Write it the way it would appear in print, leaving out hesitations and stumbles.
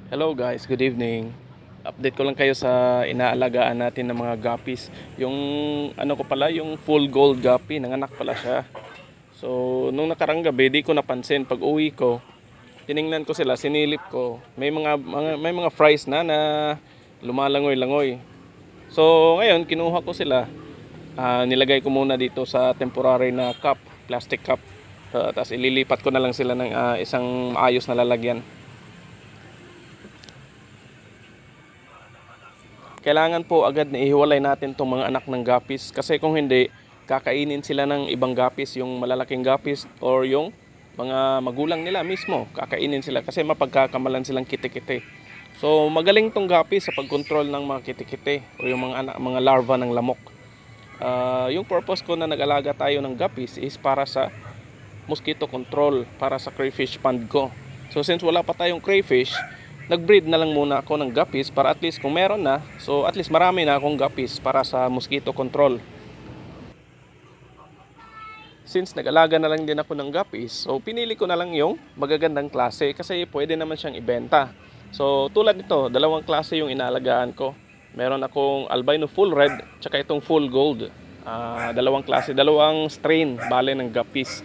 Hello guys, good evening. Update ko lang kayo sa inaalagaan natin ng mga guppies. Yung ano ko pala, yung full gold guppy, nanganak pala siya. So, nung nakarang gabi, di ko napansin. Pag uwi ko, tiningnan ko sila, sinilip ko. May mga fries na lumalangoy-langoy. So, ngayon kinuha ko sila. Nilagay ko muna dito sa temporary na cup, plastic cup. Tapos ililipat ko na lang sila ng isang maayos na lalagyan. Kailangan po agad na ihiwalay natin itong mga anak ng guppies kasi kung hindi, kakainin sila ng ibang guppies, yung malalaking guppies or yung mga magulang nila mismo, kakainin sila kasi mapagkakamalan silang kite-kite. So magaling tong guppies sa pagkontrol ng mga kite-kite o yung mga larva ng lamok. Yung purpose ko na nag-alaga tayo ng guppies is para sa mosquito control, para sa crayfish pond ko. So since wala pa tayong crayfish, nag-breed na lang muna ako ng guppies para at least kung meron na, so at least marami na akong guppies para sa mosquito control. Since nag-alaga na lang din ako ng guppies, so pinili ko na lang yung magagandang klase kasi pwede naman siyang ibenta. So tulad nito, dalawang klase yung inaalagaan ko. Meron akong albino full red, tsaka itong full gold. Dalawang klase, dalawang strain bale ng guppies.